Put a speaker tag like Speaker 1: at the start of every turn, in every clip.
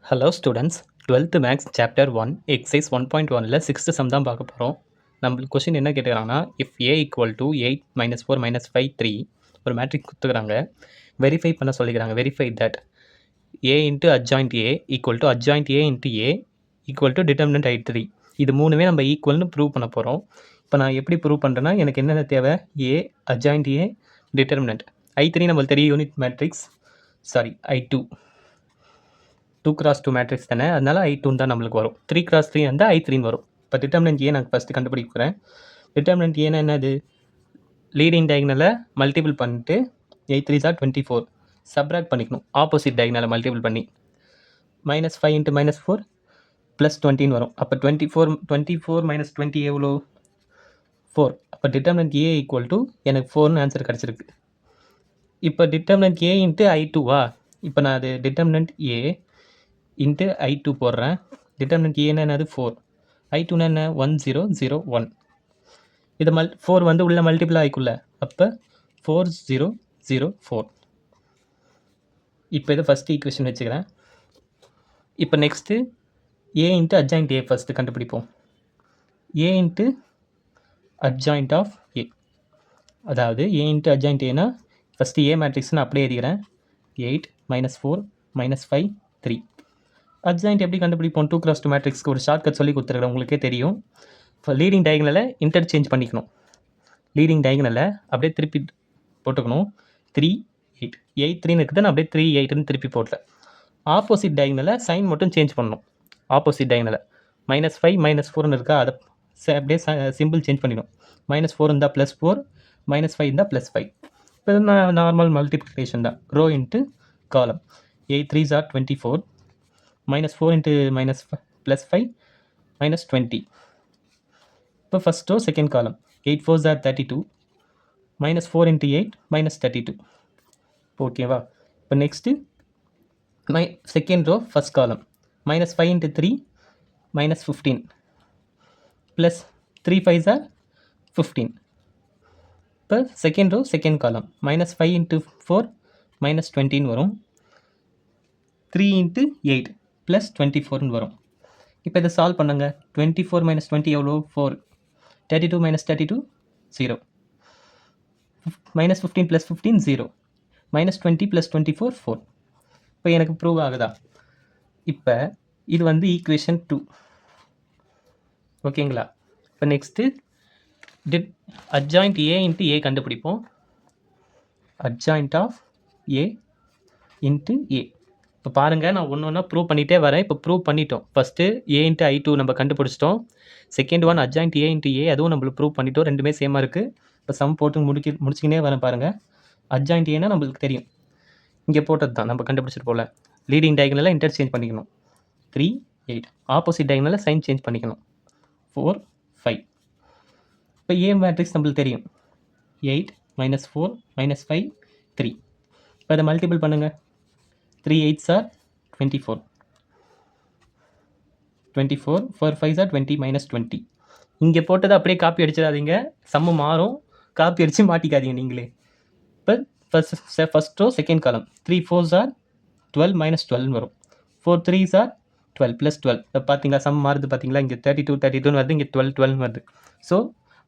Speaker 1: Hello students, 12th maths chapter 1 exercise 1.1ல் 6th sum தான் பார்க்க போகிறோம். நம்மளுக்கு கொஷின் என்ன கேட்டுக்கிறாங்கன்னா, இஃப் ஏ ஈக்குவல் டு 8 - 4 - 5 3 ஒரு மேட்ரிக் கொடுத்துக்கிறாங்க. வெரிஃபை பண்ண சொல்லிக்கிறாங்க. Verify that A into adjoint A equal to adjoint A into A equal to determinant I3. இது மூணுமே நம்ம ஈக்குவல்னு ப்ரூவ் பண்ண போகிறோம். இப்போ நான் எப்படி ப்ரூவ் பண்ணுறேன்னா, எனக்கு என்னென்ன தேவை? ஏ, அட்ஜாயிண்ட் ஏ, டிட்டர்மினன்ட். I3 நம்மளுக்கு தெரியும், unit matrix. Sorry, I2 2x2 matrix தானே, அதனால I2 தான் நம்மளுக்கு வரும். 3x3 இருந்தால் I3 வரும். இப்போ டிட்டர்மினன்ட் ஏ நான் ஃபஸ்ட்டு கண்டுபிடிக்கிறேன். டிட்டர்மினன்ட் ஏன்னா என்னது? லீடிங் டயகனலை மல்டிபிள் பண்ணிட்டு 8 3s are 24 சப்ராக்ட் பண்ணிக்கணும். ஆப்போசிட் டயகனலை மல்டிபிள் பண்ணி -5 × -4 +20 வரும். அப்போ 24 - 20 எவ்வளோ? 4. அப்போ டிட்டர்மினன்ட் ஏ ஈக்குவல் டு எனக்கு 4ன்னு ஆன்சர் கிடச்சிருக்கு. இப்போ டிட்டர்மினன்ட் ஏ இன்ட்டு I2வா? இப்போ நான் அது டிட்டர்மினன்ட் ஏ இன்ட்டு I2 போடுறேன். டிட்டர்மினன்ட் ஏன்னா என்னது? 4. I2னா என்ன? 1 0 0 1. இதை 4 வந்து உள்ள மல்டிபிள் ஆகிக்குள்ள, அப்போ 4 0 0 4. இப்போ இதை ஃபஸ்ட்டு ஈக்குவேஷன் வச்சுக்கிறேன். இப்போ நெக்ஸ்ட்டு ஏ இன்ட்டு அட்ஜாயிண்ட் ஏ ஃபஸ்ட்டு கண்டுபிடிப்போம். ஏ இன்ட்டு அட்ஜாயிண்ட் ஆஃப் ஏ, அதாவது ஏ இன்ட்டு அட்ஜாயிண்ட் ஏன்னா ஃபஸ்ட்டு ஏ மேட்ரிக்ஸ்னு அப்படியே எழுதிக்கிறேன். 8 - 4 - 5 3. அட்ஜாயிண்ட் எப்படி கண்டுபிடிப்போம்? 2x2 மேட்ரிக்ஸ்க்கு ஒரு ஷார்ட்கட் சொல்லி கொடுத்துருக்கேன், உங்களுக்கே தெரியும். இப்போ லீடிங் டயகனலை இன்டர்சேஞ்ச் பண்ணிக்கணும். லீடிங் டயகனலை அப்படியே திருப்பி போட்டுக்கணும். 3 8 8 3ன்னு இருக்குது, நான் அப்படியே 3 8ன்னு திருப்பி போட்டேன். ஆப்போசிட் டயகனலை சைன் மட்டும் சேஞ்ச் பண்ணணும். ஆப்போசிட் டயகனலை -5 - 4ன்னு இருக்கா, அதை அப்படியே சிம்பிள் சேஞ்ச் பண்ணிடணும். -4 இருந்தால் +4, -5 இருந்தால் +5. இப்போ நான் நார்மல் மல்டிப்ளிகேஷன் தான். Row into column. 8 3s are 24 -4 × +5 -20. இப்போ first row second column. 8 4s are 32 -4 × 8 -32. ஓகேவா? இப்போ நெக்ஸ்ட்டு செகண்ட் ரோ ஃபஸ்ட் காலம். -5 × 3 -15 +3 5s are 15. இப்போ செகண்ட் ரோ செகண்ட் காலம். -5 × 4 -20ன்னு வரும். 3 × 8 +24ன்னு வரும். இப்போ இதை சால்வ் பண்ணுங்க. 24 - 20 எவ்வளோ? 4. 32 - 32 0. -15 + 15 0. -20 + 24 4. இப்போ எனக்கு ப்ரூவ் ஆகுதா? இப்போ இது வந்து ஈக்குவேஷன் 2. ஓகேங்களா? இப்போ நெக்ஸ்ட்டு அட்ஜாயிண்ட் ஏ இன்ட்டு ஏ கண்டுபிடிப்போம். அட்ஜாயிண்ட் ஆஃப் ஏ இன்ட்டு ஏ. இப்போ பாருங்கள், நான் ஒன்று ஒன்றா ப்ரூவ் பண்ணிகிட்டே வரேன். இப்போ ப்ரூவ் பண்ணிட்டோம். ஃபஸ்ட்டு ஏ இன்ட்டு I2 நம்ம கண்டுபிடிச்சிட்டோம். Second one adjoint A into A, அதுவும் நம்மளுக்கு ப்ரூவ் பண்ணிட்டோம். ரெண்டுமே சேமாக இருக்குது. இப்போ சம் போட்டு முடிச்சுக்கினே வரேன் பாருங்கள். அட்ஜாயிண்ட் ஏன்னா நம்மளுக்கு தெரியும், இங்கே போட்டது தான் நம்ம கண்டுபிடிச்சிட்டு போல். லீடிங் டயகனலை இன்டர்சேஞ்ச் பண்ணிக்கணும். 3 8. ஆப்போசிட் டயகனலை சைன் சேஞ்ச் பண்ணிக்கணும். 4 5. இப்போ ஏ மேட்ரிக்ஸ் நம்மளுக்கு தெரியும். 8 - 4 -5 3. இப்போ அதை மல்டிபிள் பண்ணுங்கள். 3 8s are 24 24 4 5s are 20 -20. இங்கே போட்டதை அப்படியே காப்பி அடிச்சிடாதீங்க, சம்மு மாறும். காப்பி அடித்து மாட்டிக்காதீங்க நீங்களே. இப்போ first row second column. 3 4s are 12 -12ன்னு வரும். 4 3s are 12 +12. இப்போ பார்த்தீங்களா சம் மாறுது? பார்த்தீங்களா? இங்கே 32 32ன்னு வருது, இங்கே 12 12ன்னு வருது. ஸோ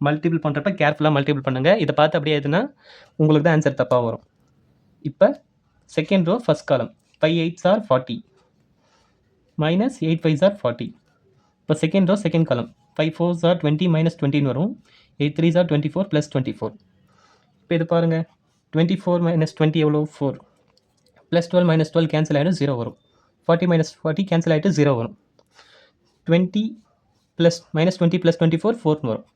Speaker 1: மல்டிபிள் பண்ணுறப்ப கேர்ஃபுல்லாக மல்டிபிள் பண்ணுங்கள். இதை பார்த்து அப்படியே எதுனா உங்களுக்கு தான் ஆன்சர் தப்பாக வரும். இப்போ செகண்ட் ரோ ஃபஸ்ட் காலம். 5 8s are 40 -8 5s are 40. இப்போ second row second column. 5 4s are 20 -20ன்னு வரும். 8 3s are 24 +24. இப்போ இது பாருங்கள், 24 - 20 எவ்வளோ? 4. +12 - 12 கேன்சல் ஆகிடும், 0 வரும். 40 - 40 கேன்சல் ஆகிட்டு 0 வரும். 20 -20 + 24 4ன்னு வரும்.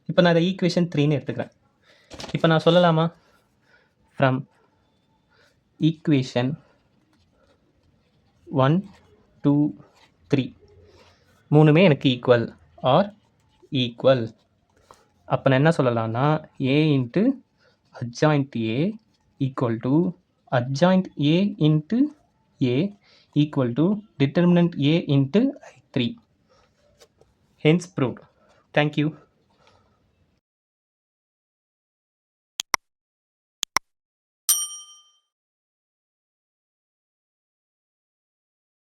Speaker 1: இப்போ நான் அதை ஈக்குவேஷன் 3ன்னு எடுத்துக்கிறேன். இப்போ நான் சொல்லலாமா? ஃப்ரம் ஈக்குவேஷன் 1 2 3 மூணுமே எனக்கு ஈக்குவல் ஆர் ஈக்குவல். அப்போ நான் என்ன சொல்லலாம்னா, A into adjoint A equal to adjoint A into A equal to determinant A into I3. Hence proved. Thank you.